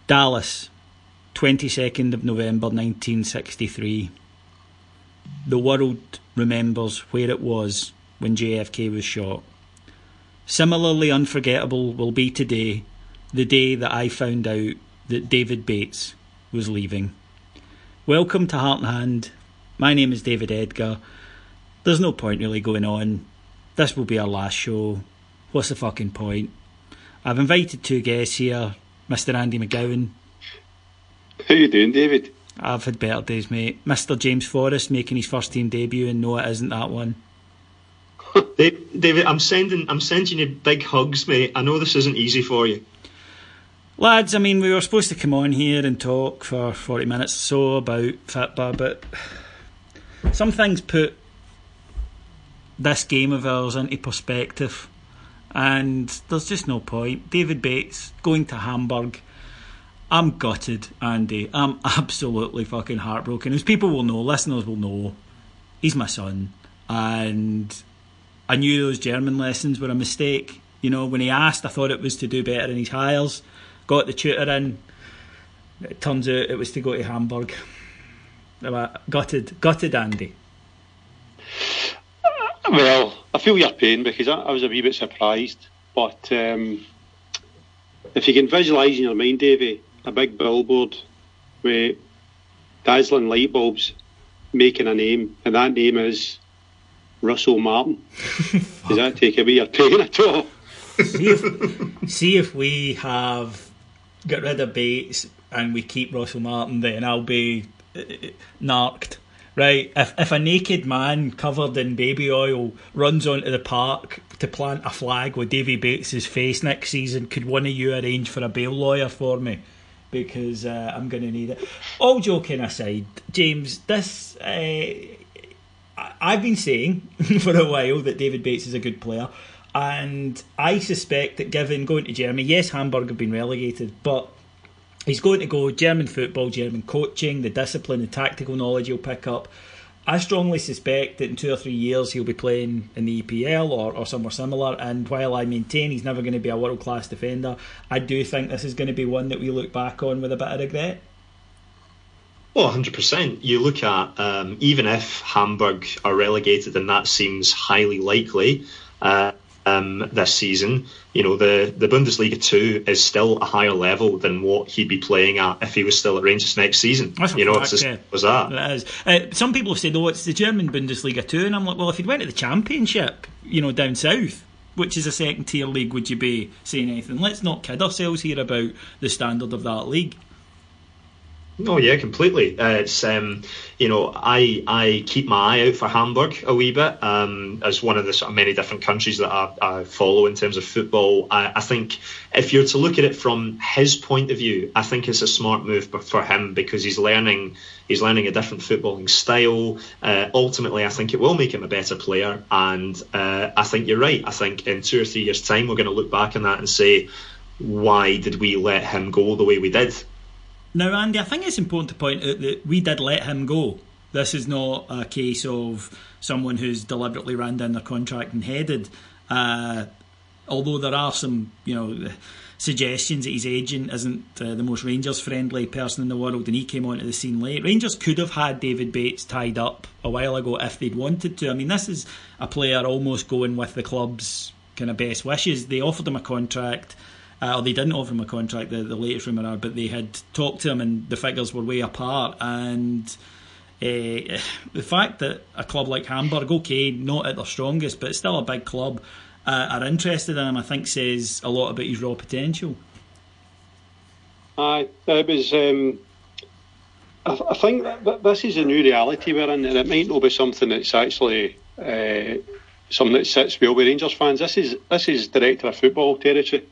Dallas, 22nd of November 1963. The world remembers where it was when JFK was shot. Similarly unforgettable will be today, the day that I found out that David Bates was leaving. Welcome to Heart and Hand. My name is David Edgar. There's no point really going on. This will be our last show. What's the fucking point? I've invited two guests here. Mr. Andy McGowan. How you doing, David? I've had better days, mate. Mr. James Forrest making his first team debut, and no, it isn't that one. David, I'm sending you big hugs, mate. I know this isn't easy for you. Lads, I mean, we were supposed to come on here and talk for 40 minutes or so about Fitba, but some things put this game of ours into perspective, and there's just no point. David Bates going to Hamburg. I'm gutted, Andy. I'm absolutely fucking heartbroken. As people will know, listeners will know, he's my son, and I knew those German lessons were a mistake. You know, when he asked, I thought it was to do better in his Highers. Got the tutor in. It turns out it was to go to Hamburg. Gutted, Andy. Well, I feel your pain because I was a wee bit surprised. But if you can visualise in your mind, Davey, a big billboard with dazzling light bulbs making a name, and that name is Russell Martin. Does that take away your pain at all? See if we have got rid of Bates and we keep Russell Martin, then I'll be narked. Right, if a naked man covered in baby oil runs onto the park to plant a flag with Davy Bates' face next season, could one of you arrange for a bail lawyer for me? Because I'm going to need it. All joking aside, James, this I've been saying for a while that David Bates is a good player, and I suspect that given going to Germany, yes, Hamburg have been relegated, but he's going to go German football, German coaching, the discipline, the tactical knowledge he'll pick up. I strongly suspect that in 2 or 3 years he'll be playing in the EPL or somewhere similar, and while I maintain he's never going to be a world-class defender, I do think this is going to be one that we look back on with a bit of regret. Oh, 100%. You look at, even if Hamburg are relegated, and that seems highly likely this season, you know, the Bundesliga 2 is still a higher level than what he'd be playing at if he was still at Rangers next season. That's you know, fact, it's as simple as that. It is. Some people have said, oh, it's the German Bundesliga 2, and I'm like, well, if he'd went to the Championship, you know, down south, which is a second tier league, would you be saying anything? Let's not kid ourselves here about the standard of that league. Oh yeah, completely. It's you know, I keep my eye out for Hamburg a wee bit as one of the sort of many different countries that I follow in terms of football. I think if you're to look at it from his point of view, I think it's a smart move for him because he's learning a different footballing style. Ultimately, I think it will make him a better player, and I think you're right. I think in 2 or 3 years' time, we're going to look back on that and say, why did we let him go the way we did? Now, Andy, I think it's important to point out that we did let him go. This is not a case of someone who's deliberately ran down their contract and headed. Although there are some, you know, suggestions that his agent isn't the most Rangers-friendly person in the world, and he came onto the scene late. Rangers could have had David Bates tied up a while ago if they'd wanted to. I mean, this is a player almost going with the club's kind of best wishes. They offered him a contract. Or they didn't offer him a contract, the latest rumour are, but they had talked to him and the figures were way apart. And the fact that a club like Hamburg, okay, not at their strongest, but still a big club, are interested in him, I think says a lot about his raw potential. It was. I think that this is a new reality we're in, and it might not be something that's actually something that sits well with Rangers fans. This is director of football territory.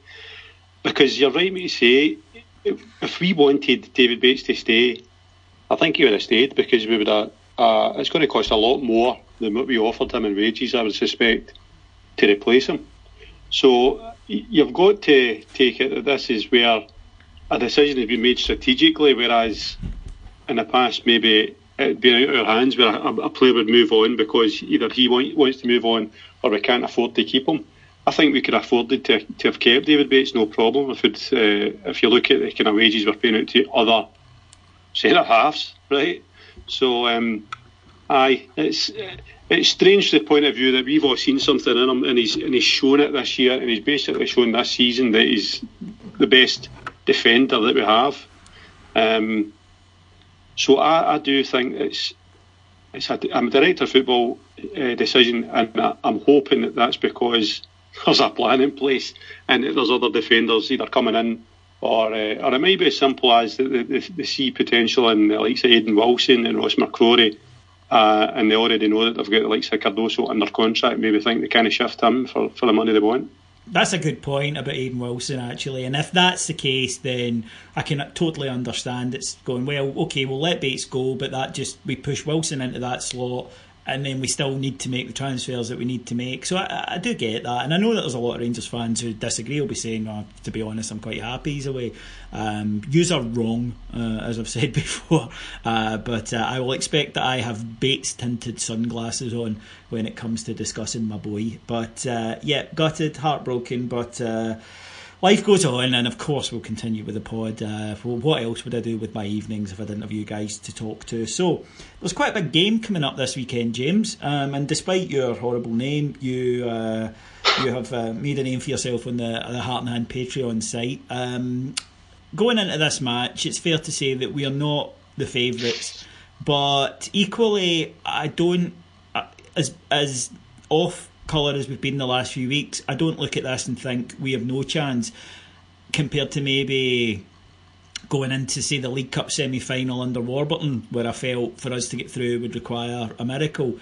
Because you're right, me to say, if we wanted David Bates to stay, I think he would have stayed because we would have. It's going to cost a lot more than what we offered him in wages, I would suspect, to replace him. So you've got to take it that this is where a decision has been made strategically, whereas in the past maybe it'd been out of our hands where a player would move on because either he wants to move on or we can't afford to keep him. I think we could have afforded to have kept David Bates, no problem. If you look at the kind of wages we're paying out to other centre halves, right? So, it's strange to the point of view that we've all seen something in him, and he's shown it this year, and he's basically shown this season that he's the best defender that we have. So I do think it's a director of football decision, and I'm hoping that that's because there's a plan in place and there's other defenders either coming in or it might be as simple as they see potential in the likes of Aidan Wilson and Ross McCrory, and they already know that they've got the likes of Cardoso under contract. Maybe think they kind of shift him for the money they want. That's a good point about Aidan Wilson, actually. And if that's the case, then I can totally understand it's going, well, okay, we'll let Bates go, but we push Wilson into that slot, and then we still need to make the transfers that we need to make. So I do get that. And I know that there's a lot of Rangers fans who disagree, will be saying, oh, to be honest, I'm quite happy he's away. Yous are wrong, as I've said before. But I will expect that I have Bates-tinted sunglasses on when it comes to discussing my boy. But yeah, gutted, heartbroken, but life goes on, and of course we'll continue with the pod. Well, what else would I do with my evenings if I didn't have you guys to talk to? So there's quite a big game coming up this weekend, James, and despite your horrible name, you have made a name for yourself on the Heart and Hand Patreon site. Going into this match, it's fair to say that we are not the favourites, but equally I don't, as off colour as we've been the last few weeks, I don't look at this and think we have no chance compared to maybe going into, say, the League Cup semi-final under Warburton, where I felt for us to get through would require a miracle.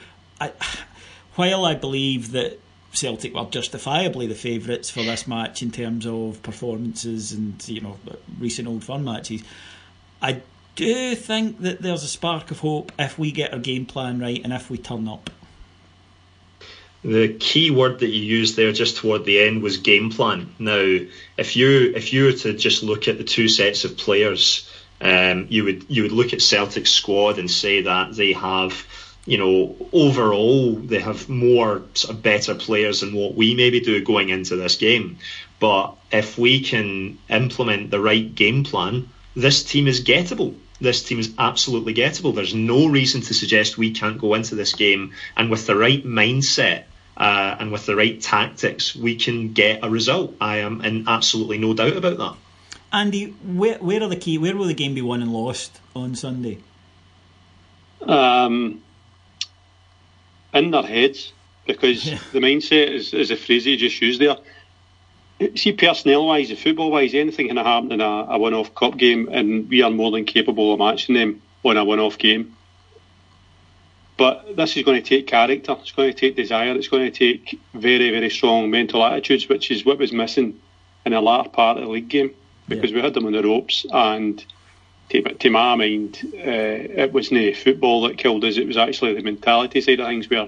While I believe that Celtic were justifiably the favourites for this match in terms of performances and, you know, recent Old Firm matches, I do think that there's a spark of hope if we get our game plan right and if we turn up. The key word that you used there just toward the end was game plan. Now, if you were to just look at the two sets of players, you would look at Celtic's squad and say that they have, you know, overall they have more sort of better players than what we maybe do going into this game. But if we can implement the right game plan, this team is gettable. This team is absolutely gettable. There's no reason to suggest we can't go into this game, and with the right mindset and with the right tactics, we can get a result. I am in absolutely no doubt about that. Andy, where will the game be won and lost on Sunday? In their heads, because the mindset is a phrase you just used there. See, personnel-wise, football-wise, anything can happen in a one-off cup game, and we are more than capable of matching them on a one-off game. But this is going to take character, it's going to take desire, it's going to take very, very strong mental attitudes, which is what was missing in the latter part of the league game, because we had them on the ropes, and to my mind, it wasn't football that killed us, it was actually the mentality side of things where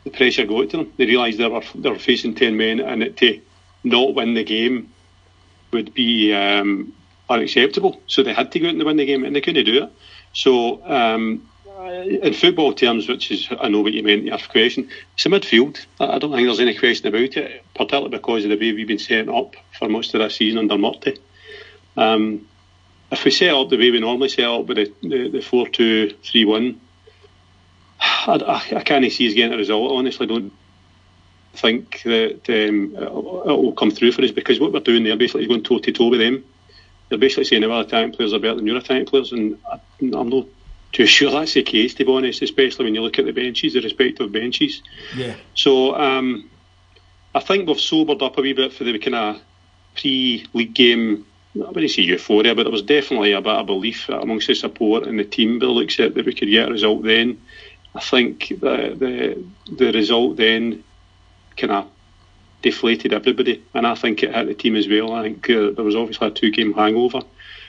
the pressure got to them. They realised they were facing 10 men, and that to not win the game would be unacceptable. So they had to go out and win the game, and they couldn't do it. So in football terms, which is, I know what you meant in your question, it's a midfield. I don't think there's any question about it, particularly because of the way we've been setting up for most of this season under Murty. If we set up the way we normally set up with the 4-2-3-1, I can't see us getting a result. I honestly don't think that it will come through for us, because what we're doing there basically is going toe to toe with them. They're basically saying our attacking players are better than your attacking players, and I'm not too sure that's the case, to be honest, especially when you look at the benches, the respective benches. Yeah. So I think we've sobered up a wee bit for the kind of pre-league game. I wouldn't say euphoria, but there was definitely a bit of belief amongst the support and the team, Bill, except that we could get a result then. I think the result then kind of deflated everybody, and I think it hit the team as well. I think there was obviously a 2-game hangover,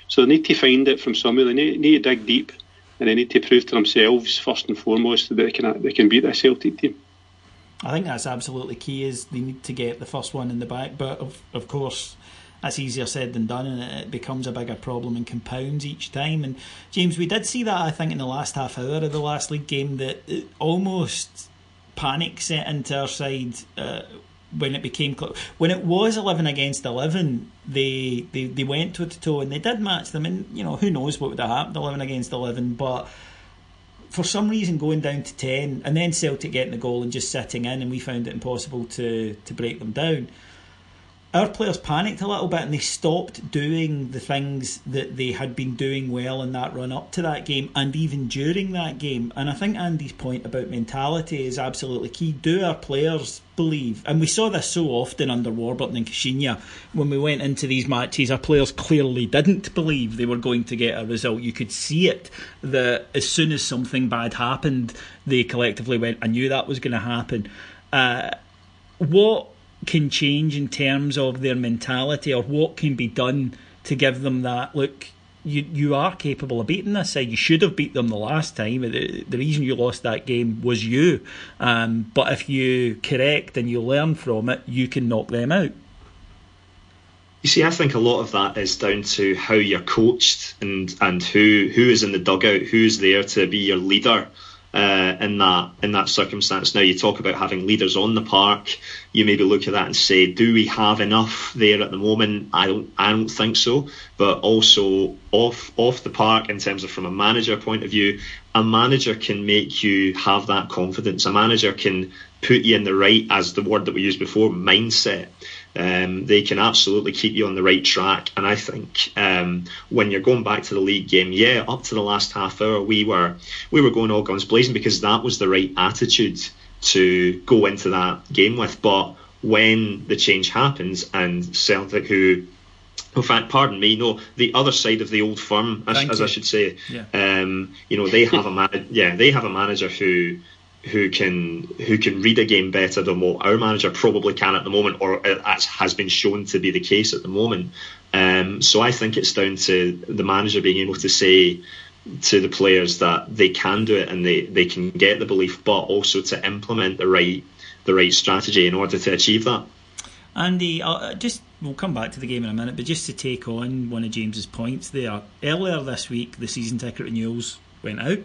so they need to find it from somewhere. They need to dig deep, and they need to prove to themselves first and foremost that they can beat this Celtic team. I think that's absolutely key, is they need to get the first one in the back, but of course that's easier said than done, and it becomes a bigger problem and compounds each time. And James, we did see that, I think, in the last half hour of the last league game, that almost panic set into our side when it became when it was 11 against 11, they went toe to toe and they did match them. And who knows what would have happened 11 against 11, but for some reason going down to 10 and then Celtic getting the goal and just sitting in, and we found it impossible to break them down. Our players panicked a little bit and they stopped doing the things that they had been doing well in that run up to that game and even during that game. And I think Andy's point about mentality is absolutely key. Do our players believe? And we saw this so often under Warburton and Caixinha. When we went into these matches, our players clearly didn't believe they were going to get a result. You could see it, that as soon as something bad happened, they collectively went, I knew that was going to happen. What can change in terms of their mentality, or what can be done to give them that, look, you are capable of beating this side, you should have beat them the last time, the reason you lost that game was you, but if you correct and you learn from it, you can knock them out? You see, I think a lot of that is down to how you're coached and who is in the dugout, who's there to be your leader in that circumstance. Now, you talk about having leaders on the park. You maybe look at that and say, do we have enough there at the moment? I don't think so. But also off the park, in terms of from a manager point of view, a manager can make you have that confidence. A manager can put you in the right, as the word that we used before, mindset. They can absolutely keep you on the right track. And I think when you're going back to the league game, up to the last half hour, we were going all guns blazing because that was the right attitude to go into that game with. But when the change happens and Celtic, who, in fact, pardon me, no, the other side of the old firm, as I should say, they have a manager who can read a game better than what our manager probably can at the moment, or has been shown to be the case at the moment. So I think it's down to the manager being able to say to the players that they can do it and they can get the belief, but also to implement the right strategy in order to achieve that. Andy, we'll come back to the game in a minute, but just to take on one of James's points there, earlier this week the season ticket renewals went out,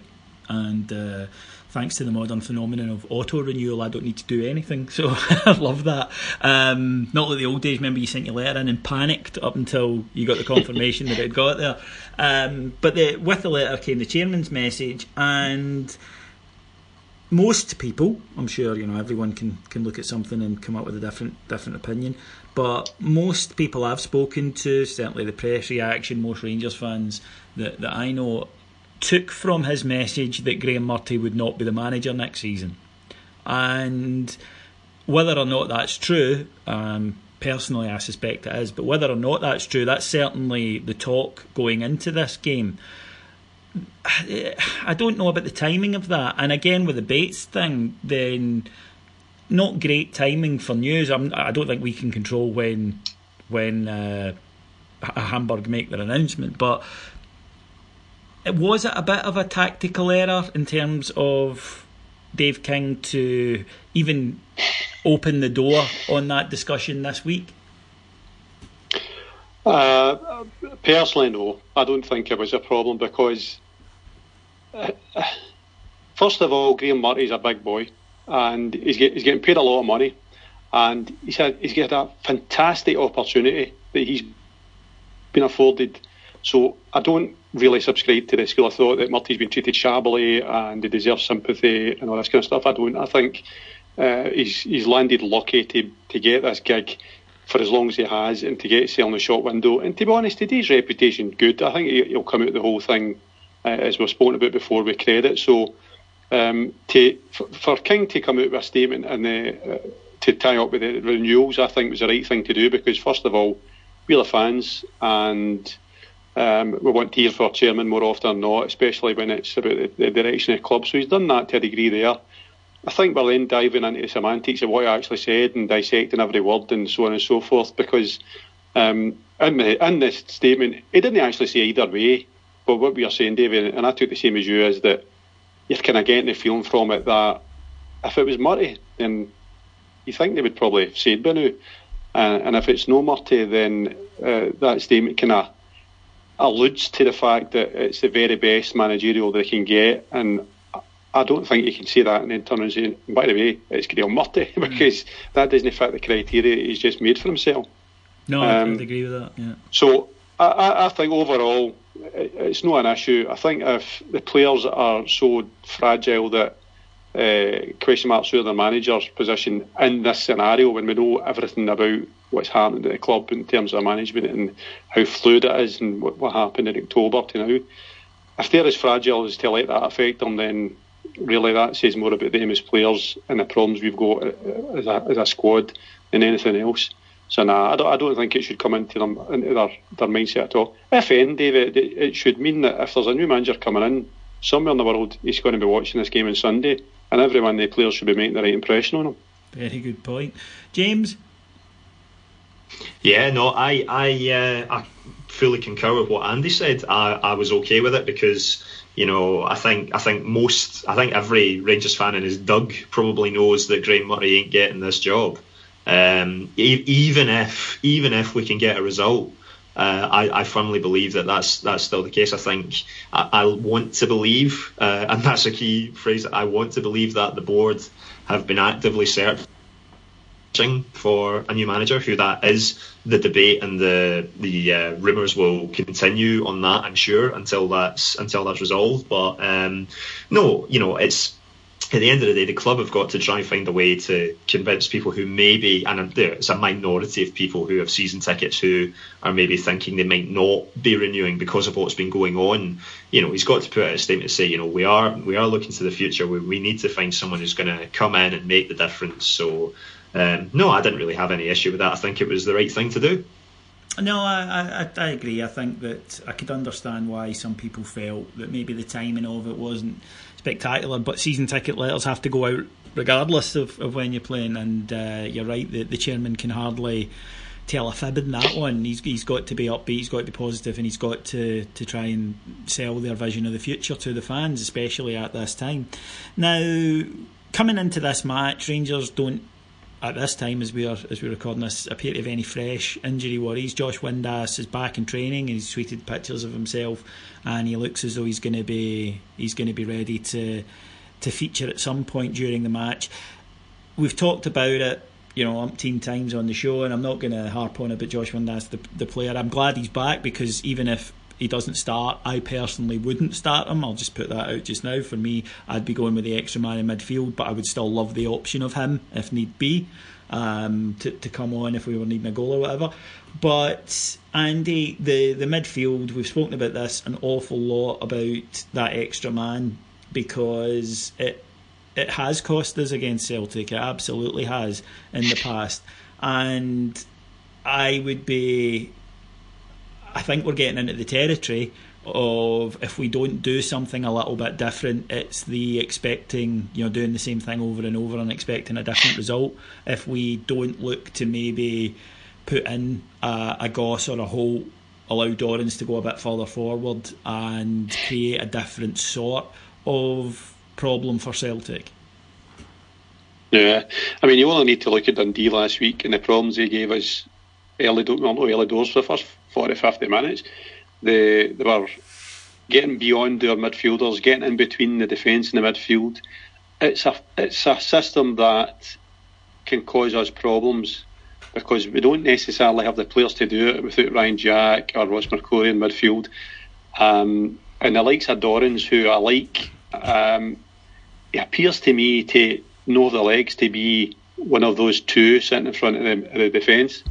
and thanks to the modern phenomenon of auto renewal, I don't need to do anything, so I love that. Not like the old days, remember you sent your letter in and panicked up until you got the confirmation that it had got there. But with the letter came the chairman's message, and most people, I'm sure everyone can look at something and come up with a different opinion, but most people I've spoken to, certainly the press reaction, most Rangers fans that I know, took from his message that Graham Murty would not be the manager next season. And whether or not that's true, personally I suspect it is, but whether or not that's true, that's certainly the talk going into this game. I don't know about the timing of that, and again with the Bates thing, then not great timing for news. I don't think we can control when Hamburg make their announcement, but was it a bit of a tactical error in terms of Dave King to even open the door on that discussion this week? Personally, no. I don't think it was a problem because, first of all, Graham Murty's a big boy and he's getting paid a lot of money, and he's got a fantastic opportunity that he's been afforded. So I don't really subscribe to the school of thought that Murty's been treated shabbily and he deserves sympathy and all this kind of stuff. I don't. I think he's landed lucky to get this gig for as long as he has and to get to sell in the shop window. And to be honest, today's reputation good. I think he'll come out the whole thing, as we've spoken about before, with credit. So for King to come out with a statement and to tie up with the renewals, I think was the right thing to do, because first of all, we're the fans and we want to hear from our chairman more often than not, especially when it's about the direction of the club. So he's done that to a degree there. I think we're then diving into the semantics of what he actually said and dissecting every word and so on and so forth, because in this statement, he didn't actually say either way. But what we are saying, David, and I took the same as you, is that you're kind of getting the feeling from it that if it was Murty, then you think they would probably have said by now. And if it's no Murty, then that statement kind of alludes to the fact that it's the very best managerial they can get. And I don't think you can say that and then turn and say, by the way, it's Graham Murty, because that doesn't fit the criteria he's just made for himself. No, I would agree with that, yeah. So I think overall it's not an issue. I think if the players are so fragile that question marks over their manager's position in this scenario, when we know everything about what's happening at the club in terms of management and how fluid it is and what happened in October to now, if they're as fragile as to let that affect them, then really that says more about them as players and the problems we've got as a squad than anything else. So I don't think it should come into their mindset at all. If anything, David, it should mean that if there's a new manager coming in somewhere in the world, he's going to be watching this game on Sunday, and every one of the players should be making the right impression on him. Very good point. James? Yeah, no, I fully concur with what Andy said. I was okay with it because, you know, I think every Rangers fan in his dug probably knows that Graham Murray ain't getting this job. Even if we can get a result, I firmly believe that's still the case. I think I want to believe, and that's a key phrase, I want to believe that the board have been actively searching for a new manager. Who that is, the debate and the rumours will continue on that, I'm sure, until that's resolved. But no, you know, it's at the end of the day, the club have got to try and find a way to convince people who maybe, and it's a minority of people who have season tickets who are maybe thinking they might not be renewing because of what's been going on. You know, he's got to put out a statement to say, you know, we are looking to the future. We need to find someone who's going to come in and make the difference. So, no, I didn't really have any issue with that. I think it was the right thing to do. No, I agree. I think that I could understand why some people felt that maybe the timing of it wasn't spectacular, but season ticket letters have to go out regardless of when you're playing, and you're right, the chairman can hardly tell a fib in that one. He's got to be upbeat, he's got to be positive, and he's got to try and sell their vision of the future to the fans, especially at this time. Now, coming into this match, Rangers don't, at this time as we're recording this, appear to have any fresh injury worries. Josh Windass is back in training and he's tweeted pictures of himself, and he looks as though he's going to be ready to feature at some point during the match. We've talked about it, you know, umpteen times on the show, and I'm not going to harp on about Josh Windass, the player. I'm glad he's back, because even if he doesn't start, I personally wouldn't start him. I'll just put that out just now. For me, I'd be going with the extra man in midfield, but I would still love the option of him if need be, to come on if we were needing a goal or whatever. But Andy, the midfield, we've spoken about this an awful lot, about that extra man, because it has cost us against Celtic. It absolutely has in the past, and I think we're getting into the territory of, if we don't do something a little bit different, it's the expecting, you know, doing the same thing over and over and expecting a different result. If we don't look to maybe put in a Goss or a Holt, allow Dorrans to go a bit further forward and create a different sort of problem for Celtic. Yeah, I mean, you only need to look at Dundee last week and the problems they gave us early doors for the first 40, 50 minutes. They were getting beyond their midfielders, getting in between the defence and the midfield. It's a system that can cause us problems, because we don't necessarily have the players to do it without Ryan Jack or Ross McCrory in midfield. And the likes of Dorrans, who I like, he appears to me to know the legs to be one of those two sitting in front of the defence.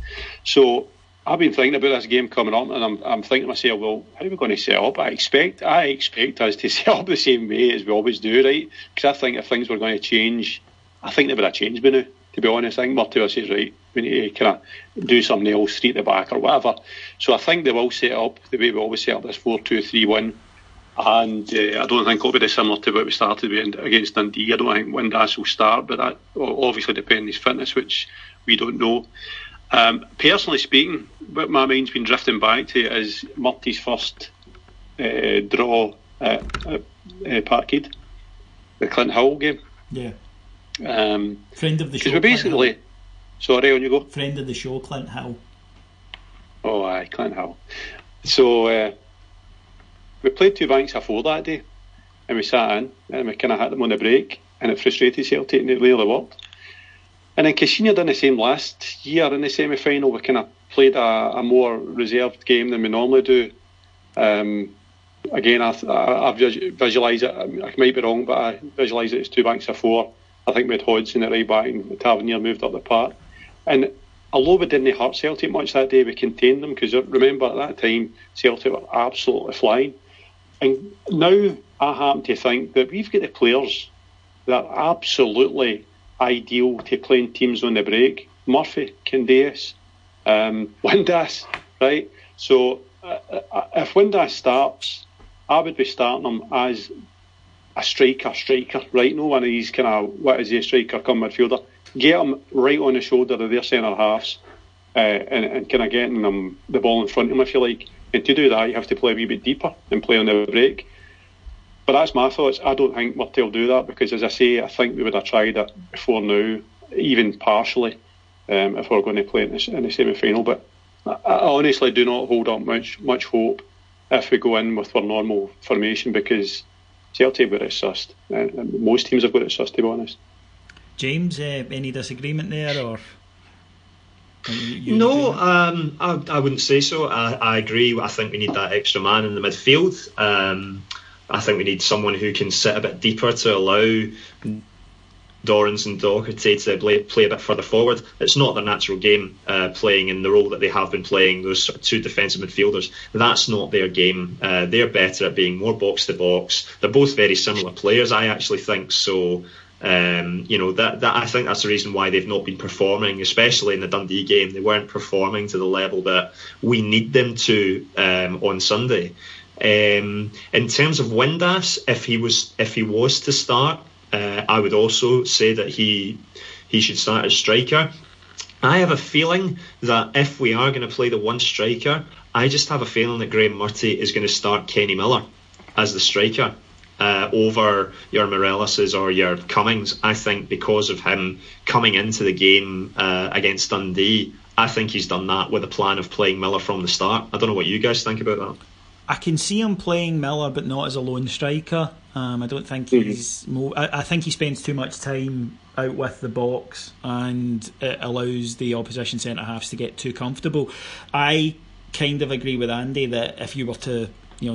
So I've been thinking about this game coming up, and I'm thinking to myself, well, how are we going to set up? I expect us to set up the same way as we always do, right? Because I think if things were going to change, I think they would have changed by now, to be honest. I think Murty says, right, we need to kind of do something else, three at the back or whatever. So I think they will set up the way we always set up, this 4-2-3-1. And I don't think it'll be similar to what we started with against Dundee. I don't think Windass will start, but that will obviously depend on his fitness, which we don't know. Personally speaking, what my mind's been drifting back to is Murty's first draw at Parkhead, the Clint Hill game. Yeah. Friend of the show. We basically, sorry, on you go. Friend of the show, Clint Hill. Oh, aye, Clint Hill. So we played two banks of four that day, and we sat in and we kind of hit them on the break, and it frustrated Celtic and it really worked. And then Caixinha done the same last year in the semi-final. We kind of played a more reserved game than we normally do. Again, I visualise it, I might be wrong, but I visualise it as 2 backs of 4. I think we had Hodgson at right back and Tavernier moved up the park. And although we didn't hurt Celtic much that day, we contained them, because remember at that time Celtic were absolutely flying. And now I happen to think that we've got the players that are absolutely ideal to playing teams on the break. Murphy, Candeias, Windass, right? So if Windass starts, I would be starting him as a striker, right? No one of these kind of, what is he, a striker, come midfielder. Get him right on the shoulder of their centre halves and kind of getting them the ball in front of him, if you like. And to do that, you have to play a wee bit deeper and play on the break. But that's my thoughts. I don't think Murty will do that, because, as I say, I think we would have tried it before now, even partially, if we're going to play in the semi-final. But I honestly do not hold up much hope if we go in with our normal formation, because Celtic have got it sussed. Most teams have got it sussed, to be honest. James, any disagreement there, or? No, I wouldn't say so. I agree. I think we need that extra man in the midfield. I think we need someone who can sit a bit deeper to allow Dorrans and Doherty to play a bit further forward. It's not their natural game, playing in the role that they have been playing, those sort of 2 defensive midfielders. That's not their game. They're better at being more box to box. They're both very similar players, I actually think. So, that I think that's the reason why they've not been performing, especially in the Dundee game. They weren't performing to the level that we need them to on Sunday. In terms of Windass, if he was to start, I would also say that he should start as striker. I have a feeling that if we are going to play the one striker, I just have a feeling that Graham Murty is going to start Kenny Miller as the striker over your Moreles's or your Cummings. I think because of him coming into the game against Dundee, I think he's done that with a plan of playing Miller from the start. I don't know what you guys think about that. I can see him playing Miller, but not as a lone striker. I don't think he's. I think he spends too much time out with the box, and it allows the opposition centre halves to get too comfortable. I kind of agree with Andy that if you were to,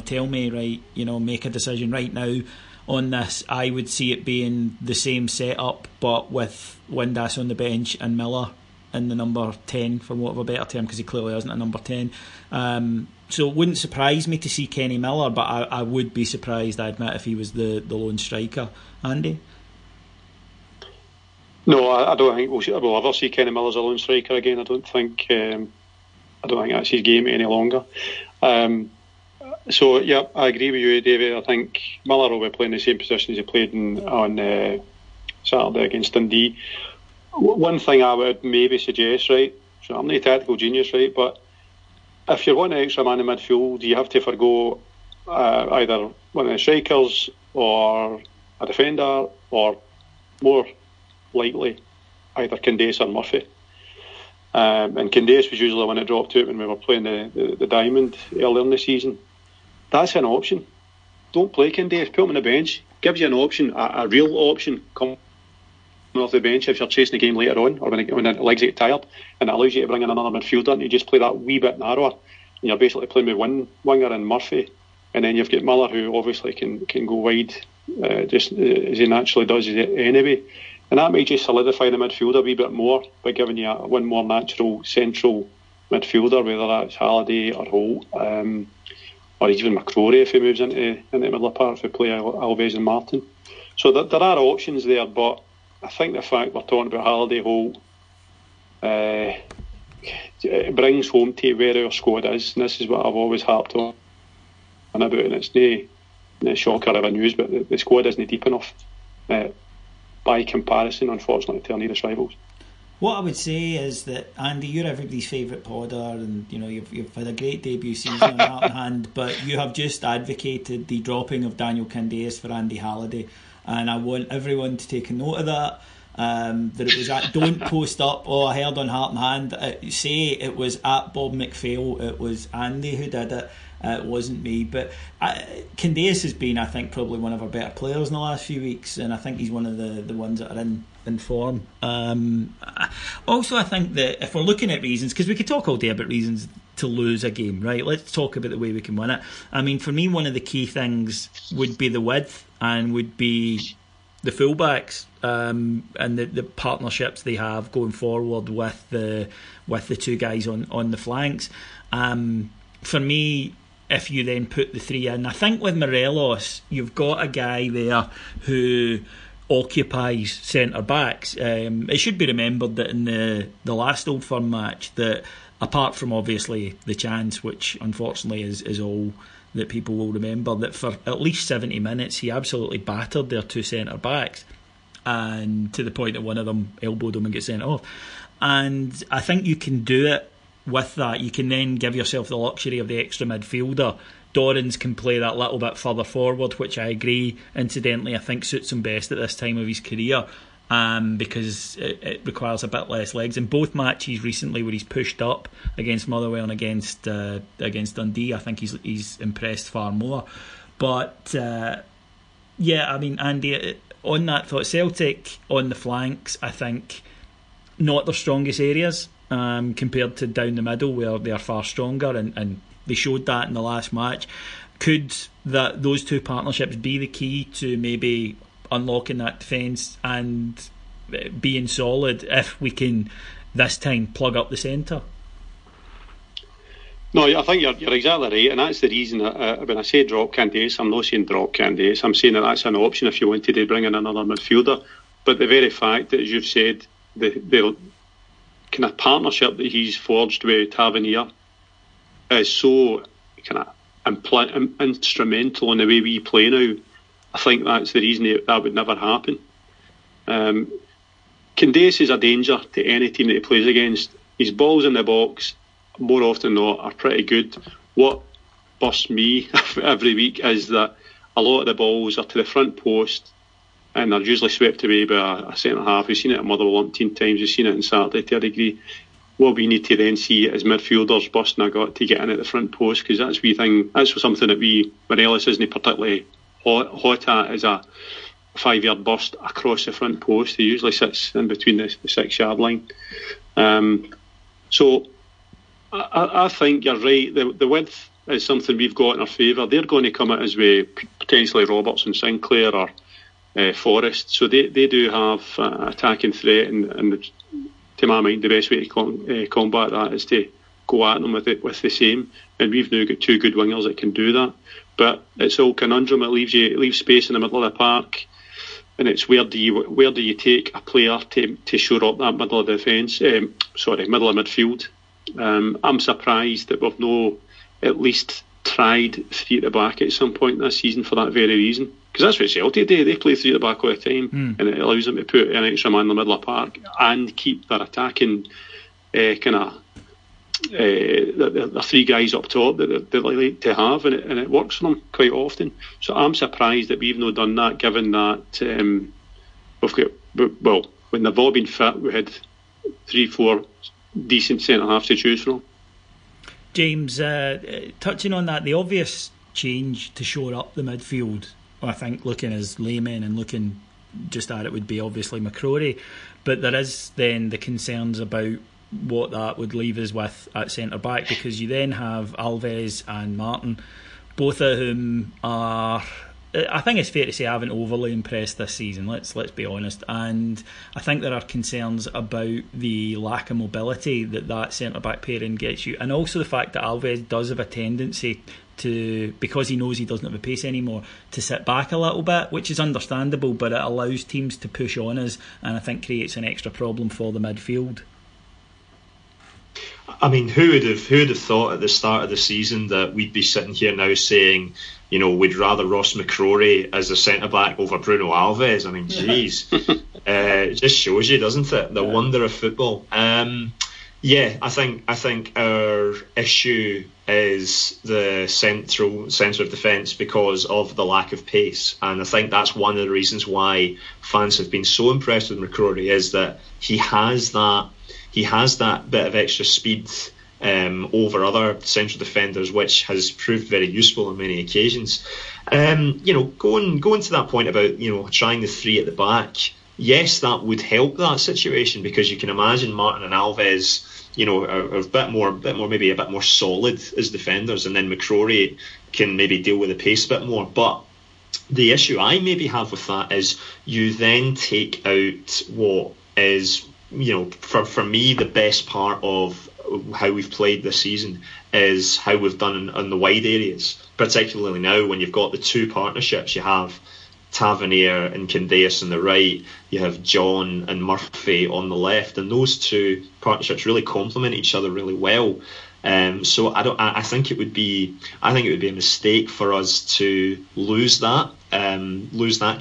tell me, right, make a decision right now on this, I would see it being the same setup, but with Windass on the bench and Miller in the number 10, for want of a better term, because he clearly isn't a number 10. So it wouldn't surprise me to see Kenny Miller, but I would be surprised, I admit, if he was the lone striker. Andy? No, I don't think we'll ever see Kenny Miller as a lone striker again. I don't think that's his game any longer. So yeah, I agree with you, David. I think Miller will be playing the same position as he played on Saturday against Dundee. One thing I would maybe suggest, right, so I'm not a tactical genius, right, but if you're wanting an extra man in midfield, you have to forgo either one of the strikers or a defender, or more likely either Candeias or Murphy. And Candeias was usually the one that dropped out when we were playing the Diamond earlier in the season. That's an option. Don't play Candeias, put him on the bench. Gives you an option, a real option, come off the bench if you're chasing the game later on, or when the legs get tired, and it allows you to bring in another midfielder and you just play that wee bit narrower, and you're basically playing with one winger and Murphy, and then you've got Miller, who obviously can go wide just as he naturally does anyway, and that might just solidify the midfield a wee bit more by giving you one more natural central midfielder, whether that's Halliday or Holt, or even McCrory if he moves into the middle of the park, if we play Alves and Martin. So there are options there, but I think the fact we're talking about Halliday, Holt, it brings home to where our squad is, and this is what I've always harped on about, and it's no shocker of a news, but the squad isn't deep enough by comparison, unfortunately, to our nearest rivals. What I would say is that, Andy, you're everybody's favourite podder, and you've had a great debut season on Heart and Hand, but you have just advocated the dropping of Daniel Candeias for Andy Halliday, and I want everyone to take a note of that. that it was at don't post up, I heard on Heart and Hand, say it was at Bob McPhail, it was Andy who did it. It wasn't me, but Candeias has been, I think, probably one of our better players in the last few weeks, and I think he's one of the ones that are in form. Also, I think that if we're looking at reasons, because we could talk all day about reasons to lose a game, right? Let's talk about the way we can win it. I mean, for me, one of the key things would be the width and would be the fullbacks and the partnerships they have going forward with the two guys on the flanks. For me, if you then put the three in, I think with Morelos, you've got a guy there who occupies centre backs. It should be remembered that in the last Old Firm match, that apart from obviously the chance, which unfortunately is all that people will remember, that for at least 70 minutes he absolutely battered their two centre backs, and to the point that one of them elbowed him and got sent off. And I think you can do it. With that, you can then give yourself the luxury of the extra midfielder. Dorrans can play that little bit further forward, which I agree, incidentally, I think suits him best at this time of his career, because it requires a bit less legs. In both matches recently where he's pushed up against Motherwell and against Dundee, I think he's impressed far more. But yeah, I mean, Andy, on that thought, Celtic on the flanks, I think not their strongest areas. Compared to down the middle where they are far stronger, and they showed that in the last match. Could those two partnerships be the key to maybe unlocking that defence and being solid if we can this time plug up the centre? No, I think you're exactly right, and that's the reason that, when I say drop Candeias, I'm not saying drop Candeias, I'm saying that's an option if you wanted to bring in another midfielder. But the very fact that, as you've said, the kind of partnership that he's forged with Tavernier is so kind of instrumental in the way we play now. I think that's the reason that would never happen. Candeias is a danger to any team that he plays against. His balls in the box, more often than not, are pretty good. What busts me every week is that a lot of the balls are to the front post, and they're usually swept away by a centre half. We've seen it at Motherwell 10 times. We've seen it on Saturday to a degree. What we need to then see is midfielders busting a gut to get in at the front post, because that's something that Morelos isn't particularly hot at, is a 5-yard burst across the front post. He usually sits in between the 6-yard line. So I think you're right. The width is something we've got in our favour. They're going to come at us with potentially Roberts and Sinclair or Forrest, so they do have attacking threat, and to my mind the best way to combat that is to go at them with the same, and we've now got two good wingers that can do that. But it's all conundrum. It leaves space in the middle of the park, and it's where do you take a player to shore up that middle of the defence, middle of midfield. I'm surprised that we've no at least tried three at the back at some point this season for that very reason. Because that's what Celtic do. They play three at the back all the time, and it allows them to put an extra man in the middle of the park and keep their attacking the three guys up top that they like to have, and it works for them quite often. So I'm surprised that we've not done that, given that we've got, when they've all been fit, we had 3-4 decent centre halves to choose from. James, touching on that, the obvious change to shore up the midfield, I think, looking as laymen and looking just at it, would be obviously McCrory, but there is then the concerns about what that would leave us with at centre back, because you then have Alves and Martin, both of whom are, I think it's fair to say, haven't overly impressed this season. Let's be honest, and I think there are concerns about the lack of mobility that centre back pairing gets you, and also the fact that Alves does have a tendency to, because he knows he doesn't have the pace anymore, to sit back a little bit, which is understandable, but it allows teams to push on us, and I think creates an extra problem for the midfield. I mean, who would have thought at the start of the season that we'd be sitting here now saying, you know, we'd rather Ross McCrory as a centre-back over Bruno Alves? I mean, geez. It just shows you, doesn't it? The wonder of football. Yeah, I think our issue is the centre of defence because of the lack of pace, and I think that's one of the reasons why fans have been so impressed with McCrory, is that he has that bit of extra speed over other central defenders, which has proved very useful on many occasions. Going to that point about trying the three at the back. Yes, that would help that situation, because you can imagine Martin and Alves, are a bit more, maybe a bit more solid as defenders, and then McCrory can maybe deal with the pace a bit more. But the issue I maybe have with that is you then take out what is, for me, the best part of how we've played this season is how we've done in the wide areas, particularly now when you've got the two partnerships. You have Tavernier and Candeias on the right, you have John and Murphy on the left, and those two partnerships really complement each other really well. So I think it would be a mistake for us to lose that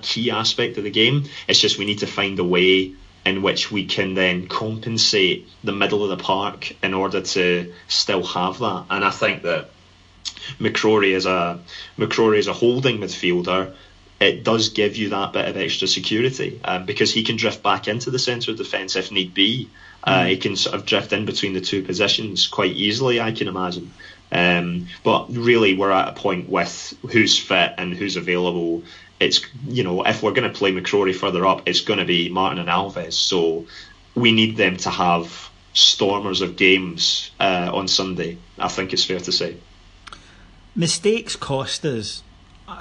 key aspect of the game. It's just we need to find a way in which we can then compensate the middle of the park in order to still have that. And I think that McCrory is a holding midfielder. It does give you that bit of extra security, because he can drift back into the centre of defence if need be. He can sort of drift in between the two positions quite easily, I can imagine. But really, we're at a point with who's fit and who's available. It's, if we're going to play McCrory further up, it's going to be Martin and Alves. So we need them to have stormers of games on Sunday, I think it's fair to say. Mistakes cost us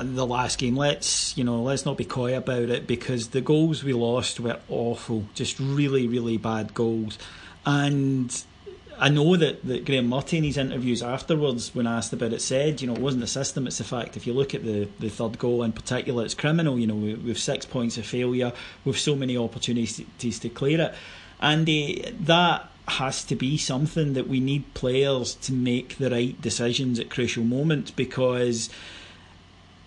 the last game. Let's not be coy about it, because the goals we lost were awful, just really, really bad goals. And I know that Graham Murty in his interviews afterwards, when asked about it, said, it wasn't the system, it's the fact. If you look at the third goal in particular, it's criminal. We've 6 points of failure, with so many opportunities to clear it. And that has to be something that we need players to make the right decisions at crucial moments, because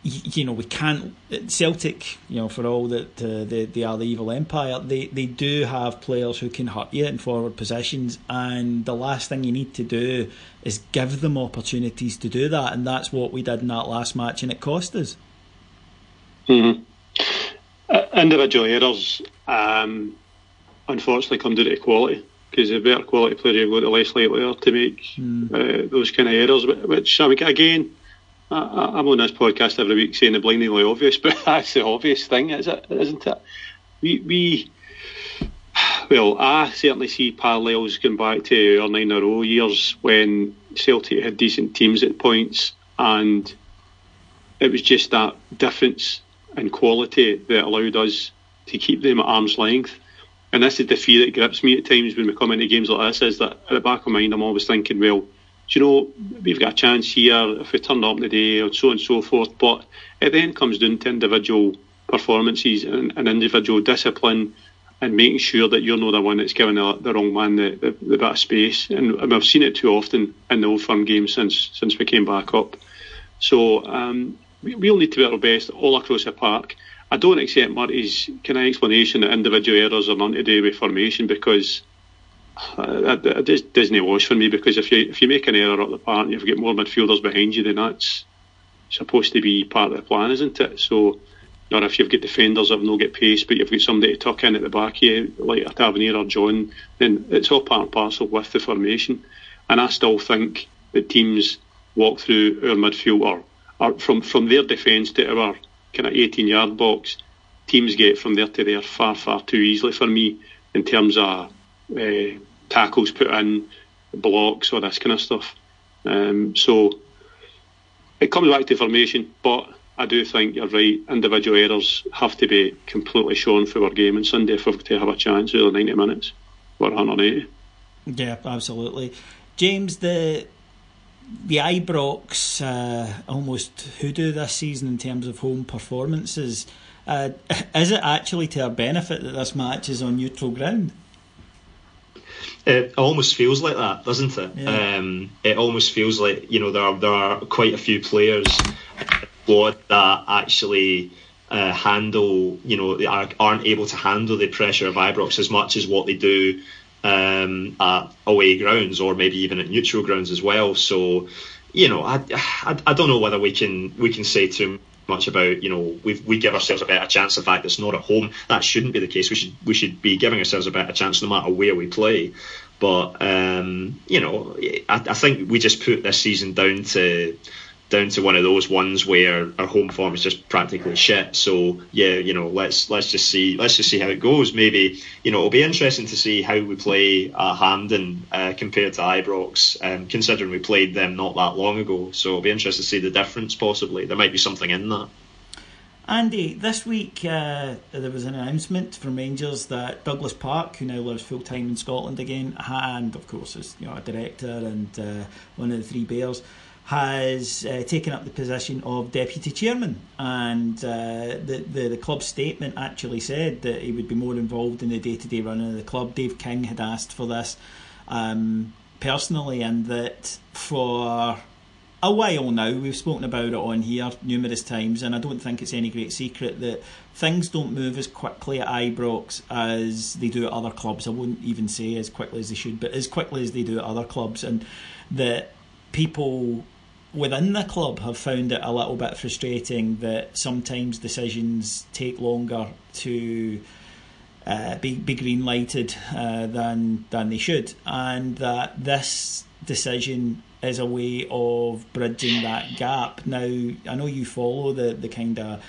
we can't. Celtic, for all that they are the evil empire, they do have players who can hurt you in forward positions, and the last thing you need to do is give them opportunities to do that, and that's what we did in that last match, and it cost us. Mm-hmm. Individual errors, unfortunately, come down to quality, because the better quality player you've got, the less likely they are to make those kind of errors, which, again, I'm on this podcast every week saying the blindingly obvious, but that's the obvious thing, isn't it? I certainly see parallels going back to our 9-0 years when Celtic had decent teams at points, and it was just that difference in quality that allowed us to keep them at arm's length. And this is the fear that grips me at times when we come into games like this, is that at the back of my mind I'm always thinking, well, we've got a chance here if we turn up today, and so on and so forth. But it then comes down to individual performances and individual discipline, and making sure that you're not the one that's giving the wrong man the bit of space. And we've seen it too often in the Old Firm game since we came back up. So we'll need to be at our best all across the park. I don't accept Murty's kind of explanation that individual errors are nothing to do with formation, because it just doesn't wash for me. Because if you make an error up the park and you've got more midfielders behind you, then that's supposed to be part of the plan, isn't it? So, or if you've got defenders that have no get pace, but you've got somebody to tuck in at the back of you, like a Tavernier or John, then it's all part and parcel with the formation. And I still think that teams walk through our midfield, or from their defence to our kind of 18-yard box, teams get from there to there far, far too easily for me, in terms of tackles put in, blocks, all this kind of stuff. So it comes back to formation, but I do think you're right, individual errors have to be completely shown for our game on Sunday if we're to have a chance over 90 minutes or 180. Yeah, absolutely. James, the Ibrox almost hoodoo this season in terms of home performances. Is it actually to our benefit that this match is on neutral ground? It almost feels like that, doesn't it? Yeah. It almost feels like there are quite a few players that actually handle, aren't able to handle the pressure of Ibrox as much as what they do at away grounds, or maybe even at neutral grounds as well. So, I don't know whether we can say too much about, we give ourselves a better chance. The fact it's not at home, that shouldn't be the case. We should be giving ourselves a better chance no matter where we play. But I think we just put this season down to one of those ones where our home form is just practically shit. So yeah, let's just see how it goes. Maybe it'll be interesting to see how we play at Hampden compared to Ibrox, considering we played them not that long ago. So it'll be interesting to see the difference. Possibly there might be something in that. Andy, this week there was an announcement from Rangers that Douglas Park, who now lives full time in Scotland again, and of course is a director and one of the three bears, has taken up the position of deputy chairman, and the club statement actually said that he would be more involved in the day-to-day running of the club. Dave King had asked for this personally, and that for a while now, we've spoken about it on here numerous times, and I don't think it's any great secret that things don't move as quickly at Ibrox as they do at other clubs. I wouldn't even say as quickly as they should, but as quickly as they do at other clubs, and that people within the club have found it a little bit frustrating that sometimes decisions take longer to be green lighted than they should, and that this decision is a way of bridging that gap. Now, I know you follow the kind of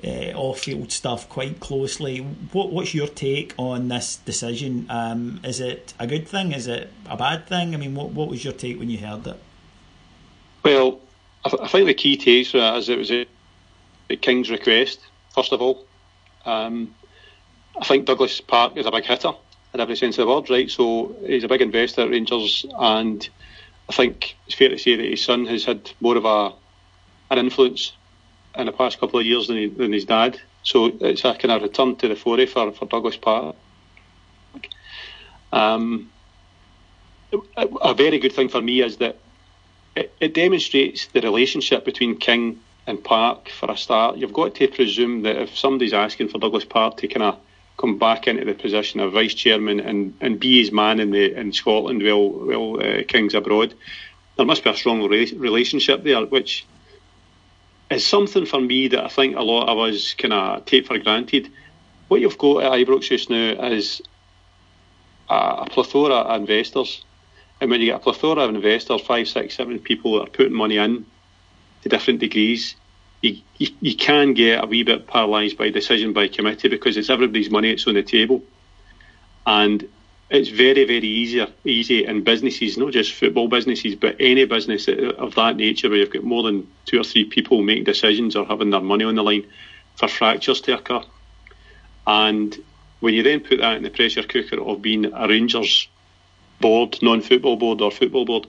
off-field stuff quite closely. What's your take on this decision? Is it a good thing? Is it a bad thing? I mean, what was your take when you heard it? Well, I think the key take for it is it was at King's request, first of all. I think Douglas Park is a big hitter in every sense of the word, right? So he's a big investor at Rangers, and I think it's fair to say that his son has had more of an influence in the past couple of years than his dad. So it's a kind of return to the fore for Douglas Park. A very good thing for me is that it demonstrates the relationship between King and Park for a start. You've got to presume that if somebody's asking for Douglas Park to kind of come back into the position of vice chairman and be his man in Scotland while King's abroad, there must be a strong relationship there, which is something for me that I think a lot of us kind of take for granted. What you've got at Ibrox just now is a plethora of investors. And when you get a plethora of investors, 5, 6, 7 people that are putting money in to different degrees, you can get a wee bit paralysed by decision by committee, because it's everybody's money that's on the table. And it's very, very easy in businesses, not just football businesses, but any business of that nature where you've got more than 2 or 3 people making decisions or having their money on the line, for fractures to occur. And when you then put that in the pressure cooker of being a Rangers board, non-football board or football board,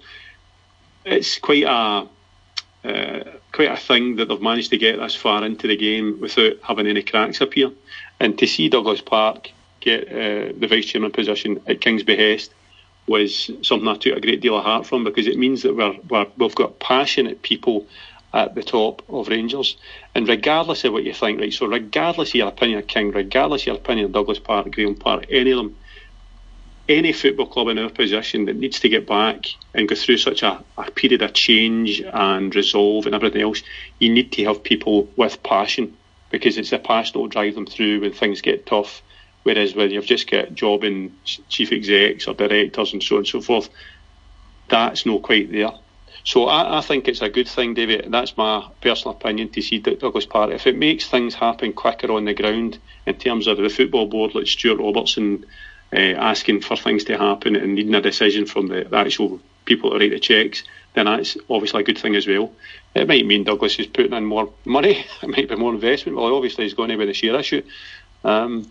it's quite a thing that they've managed to get this far into the game without having any cracks appear. And to see Douglas Park get the vice chairman position at King's behest was something I took a great deal of heart from, because it means that we've got passionate people at the top of Rangers. And regardless of what you think, right, so regardless of your opinion of King, regardless of your opinion of Douglas Park, Graham Park, any of them, any football club in our position that needs to get back and go through such a period of change and resolve and everything else, you need to have people with passion, because it's the passion that will drive them through when things get tough. Whereas when you've just got jobbing chief execs or directors and so on and so forth, that's not quite there. So I think it's a good thing, David, and that's my personal opinion, to see Douglas Park. If it makes things happen quicker on the ground in terms of the football board, like Stuart Robertson asking for things to happen and needing a decision from the actual people to write the cheques, then that's obviously a good thing as well. It might mean Douglas is putting in more money, it might be more investment. Well, obviously he's going to with the share issue. But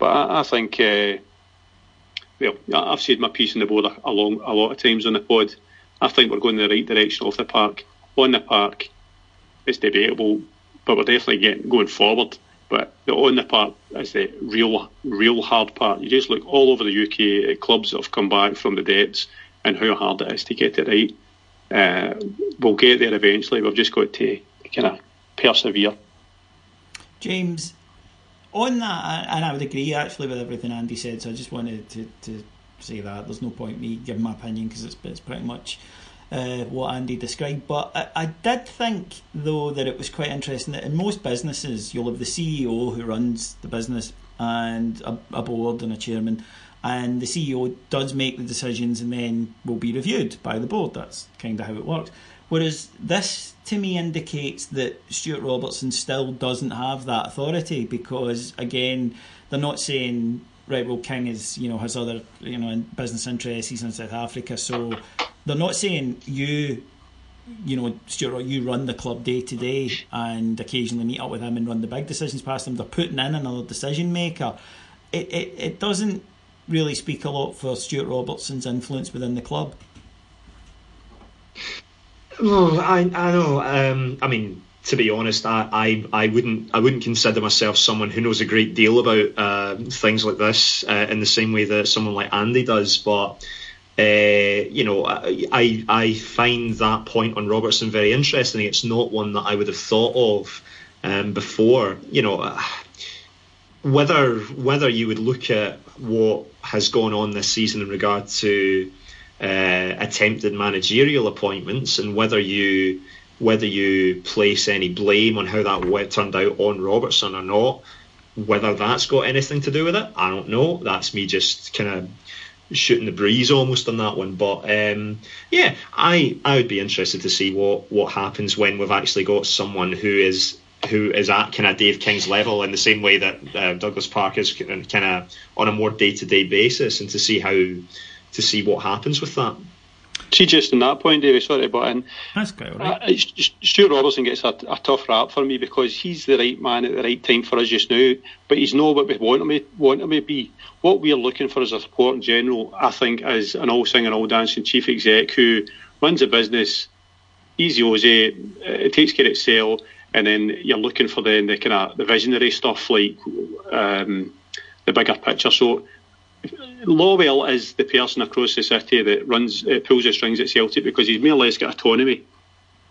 I think, well, I've said my piece on the board a lot of times on the pod. I think we're going in the right direction off the park. On the park, it's debatable, but we're definitely going forward. But the on the park is the real hard part. You just look all over the UK at clubs that have come back from the depths and how hard it is to get it right. We'll get there eventually. We've just got to kind of persevere. James, on that, and I would agree actually with everything Andy said, so I just wanted to say that. There's no point me giving my opinion because it's pretty much what Andy described. But I did think, though, that it was quite interesting that in most businesses you'll have the CEO who runs the business and a board and a chairman, and the CEO does make the decisions and then will be reviewed by the board. That's kind of how it works. Whereas this, to me, indicates that Stuart Robertson still doesn't have that authority because, again, they're not saying, right, well, King is, has other, business interests, he's in South Africa, so they're not saying Stuart, you run the club day to day and occasionally meet up with him and run the big decisions past him. They're putting in another decision maker. It doesn't really speak a lot for Stuart Robertson's influence within the club. Oh, I know. I mean, to be honest, I wouldn't consider myself someone who knows a great deal about things like this in the same way that someone like Andy does. But I find that point on Robertson very interesting. It's not one that I would have thought of before. Whether you would look at what has gone on this season in regard to attempted managerial appointments and whether you place any blame on how that turned out on Robertson or not, whether that's got anything to do with it, I don't know. That's me just kind of shooting the breeze almost on that one. But I would be interested to see what happens when we've actually got someone who is at kind of Dave King's level in the same way that Douglas Park is kind of on a more day-to-day basis, and to see what happens with that. See, just on that point, Davey, sorry to butt in. That's quite all right. Stuart Robertson gets a tough rap for me because he's the right man at the right time for us just now, but he's not what we want him to be. What we're looking for as a support in general, I think, is an all-singing, all-dancing chief exec who runs a business, easy Aussie, it takes care of itself, and then you're looking for the kind of the visionary stuff like the bigger picture. So Lawwell is the person across the city that pulls the strings at Celtic because he's more or less got autonomy.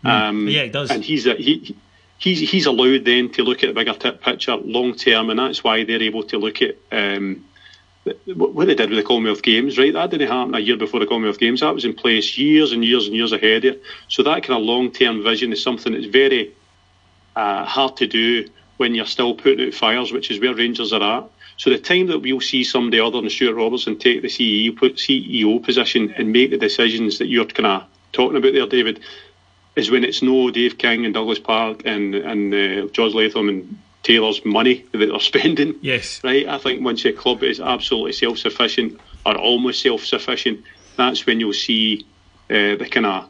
He does, and he's allowed then to look at the bigger picture long term, and that's why they're able to look at what they did with the Commonwealth Games. Right, that didn't happen a year before the Commonwealth Games. That was in place years and years and years ahead here. So that kind of long term vision is something that's very hard to do when you're still putting out fires, which is where Rangers are at. So the time that we'll see somebody other than Stuart Robertson take the CEO position and make the decisions that you're kind of talking about there, David, is when it's no Dave King and Douglas Park and George Latham and Taylor's money that they're spending. Yes. Right? I think once a club is absolutely self-sufficient or almost self-sufficient, that's when you'll see the kind of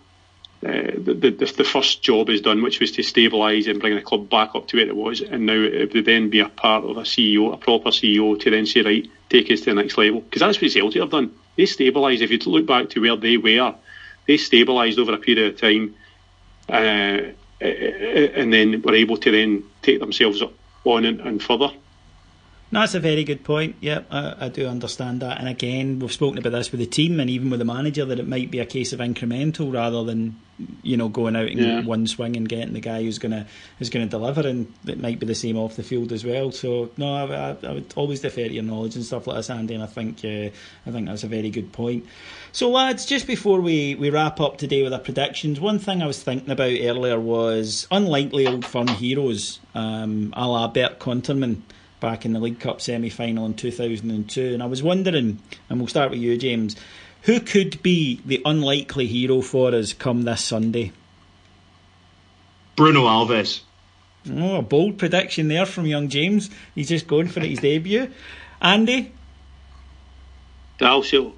the first job is done, which was to stabilise and bring the club back up to where it was, and now it would then be a part of a CEO, a proper CEO, to then say, right, take us to the next level. Because that's what Celtic have done. They stabilised. If you look back to where they were, they stabilised over a period of time, and then were able to then take themselves on and further. No, that's a very good point. Yeah, I do understand that. And again, we've spoken about this with the team and even with the manager, that it might be a case of incremental rather than going out in one swing and getting the guy who's going to deliver, and it might be the same off the field as well. So no, I would always defer to your knowledge and stuff like this, Andy. And I think that's a very good point. So lads, just before we wrap up today with our predictions, one thing I was thinking about earlier was unlikely Old Firm heroes, a la Bert Conterman back in the League Cup semi-final in 2002. And I was wondering, and we'll start with you, James, who could be the unlikely hero for us come this Sunday? Bruno Alves. Oh, a bold prediction there from young James. He's just going for his debut. Andy? Dalsio.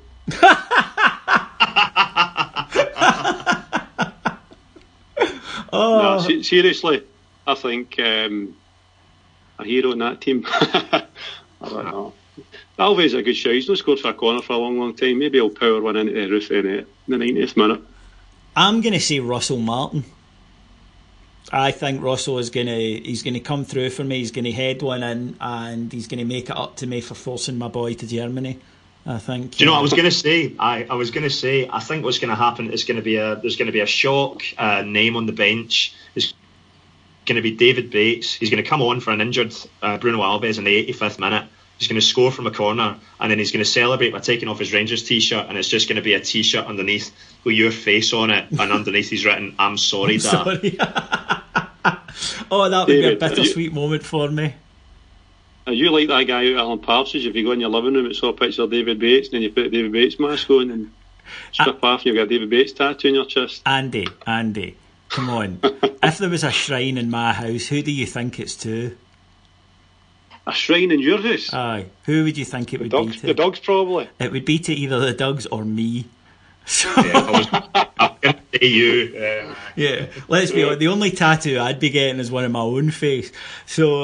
No, seriously, I think a hero in that team. I don't know. Alves is a good show. He's not scored for a corner for a long time. Maybe he'll power one into the roof in the 90th minute. I'm going to say Russell Martin. I think Russell he's going to come through for me. He's going to head one in, and he's going to make it up to me for forcing my boy to Germany. I think. Do you know what I was going to say? I was going to say I think what's going to happen is there's going to be a shock name on the bench. It's going to be David Bates. He's going to come on for an injured Bruno Alves in the 85th minute, He's going to score from a corner, and then he's going to celebrate by taking off his Rangers t-shirt, and it's just going to be a t-shirt underneath with your face on it, and underneath he's written, "I'm sorry, Dad." Sorry. Oh, that would David, be a bittersweet moment for me. Are you like that guy out at Alan Parsons? If you go in your living room, it's all a picture of David Bates, and then you put a David Bates mask on and strip off, and you've got a David Bates tattoo on your chest. Andy, come on. If there was a shrine in my house, who do you think it's to? A shrine in your house? Aye. Who would you think it would be to? The dogs, probably. It would be to either the Dougs or me. So I'm going to say you. Yeah, let's be honest. The only tattoo I'd be getting is one of my own face. So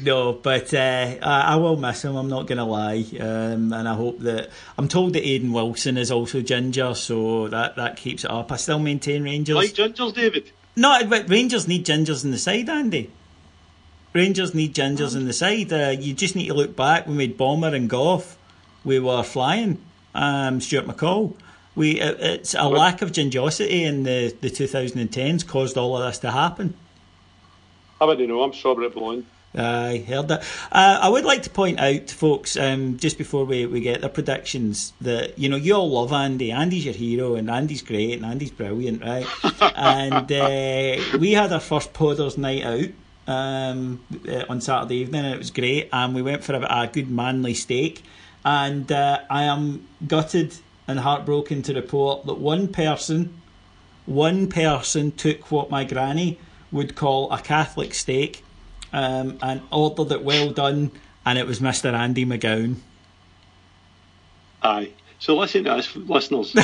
no, but I will miss him. I'm not going to lie, and I hope that I'm told that Aidan Wilson is also ginger, so that keeps it up. I still maintain Rangers. Like gingers, David? No, but Rangers need gingers in the side, Andy. Rangers need gingers in the side. You just need to look back when we had Bomber and Gough. We were flying. Stuart McCall. It's a lack of gingosity in the 2010s caused all of this to happen. I wouldn't know. I'm strawberry blonde. I heard that. I would like to point out, folks, just before we get the predictions, that you all love Andy. Andy's your hero, and Andy's great, and Andy's brilliant, right? And we had our first Podders night out on Saturday evening, and it was great. And we went for a good manly steak. And I am gutted and heartbroken to report that one person took what my granny would call a Catholic steak and ordered it well done, and it was Mr. Andy McGowan. Aye. So listen to this, listeners.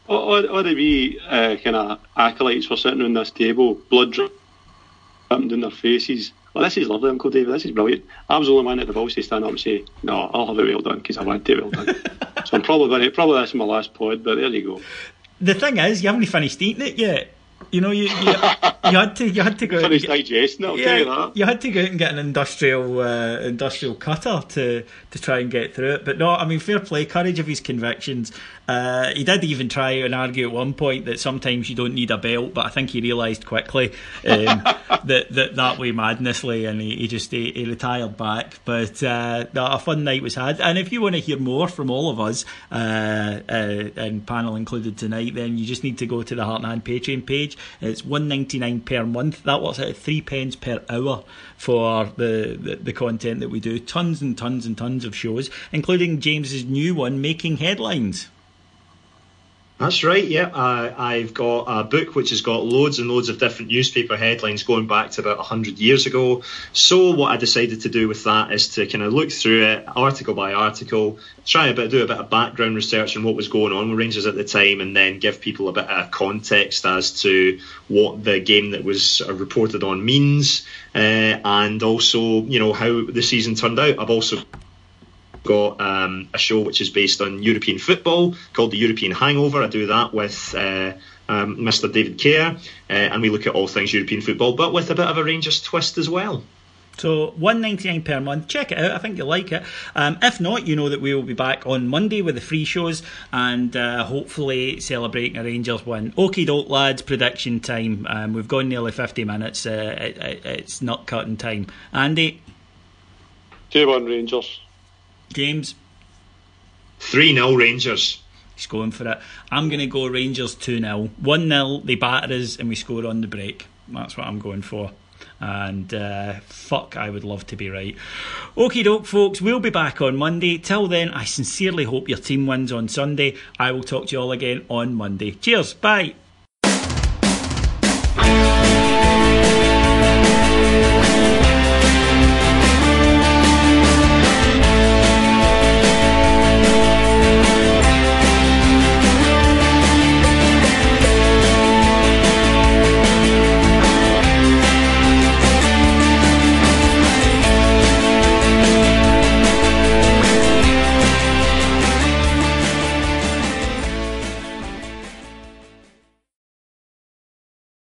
All the wee kind of acolytes were sitting on this table, blood dripping down their faces. Well, this is lovely, Uncle David. This is brilliant. I was the only one at the Volsey stand up and say, "No, I'll have it well done," because I want it well done. So I'm probably this is my last pod, but there you go. The thing is, you haven't finished eating it yet. You had to go. Finished digesting it. I'll tell you that. You had to go out and get an industrial cutter to try and get through it. But no, I mean, fair play, courage of his convictions. He did even try and argue at one point that sometimes you don't need a belt, but I think he realised quickly that way madnessly, and he retired back. But no, a fun night was had. And if you want to hear more from all of us, and panel included tonight, then you just need to go to the Heart and Hand Patreon page. It's $1.99 per month. That works out at 3 pence per hour for the content that we do. Tons and tons and tons of shows, including James's new one, Making Headlines. That's right, yeah. I've got a book which has got loads and loads of different newspaper headlines going back to about 100 years ago. So what I decided to do with that is to kind of look through it, article by article, do a bit of background research on what was going on with Rangers at the time, and then give people a bit of context as to what the game that was reported on means, and also, how the season turned out. I've also got a show which is based on European football called The European Hangover. I do that with Mr. David Kerr, and we look at all things European football, but with a bit of a Rangers twist as well. So $1.99 per month. Check it out. I think you'll like it. If not, you know that we will be back on Monday with the free shows, and hopefully celebrating a Rangers win. Okie doke, lads. Prediction time. We've gone nearly 50 minutes. It's not cutting time. Andy? 2-1 Rangers. James? 3-0 Rangers. He's going for it. I'm going to go Rangers 2-0. 1-0, they batter us and we score on the break. That's what I'm going for. And fuck, I would love to be right. Okie doke, folks, we'll be back on Monday. Till then, I sincerely hope your team wins on Sunday. I will talk to you all again on Monday. Cheers, bye.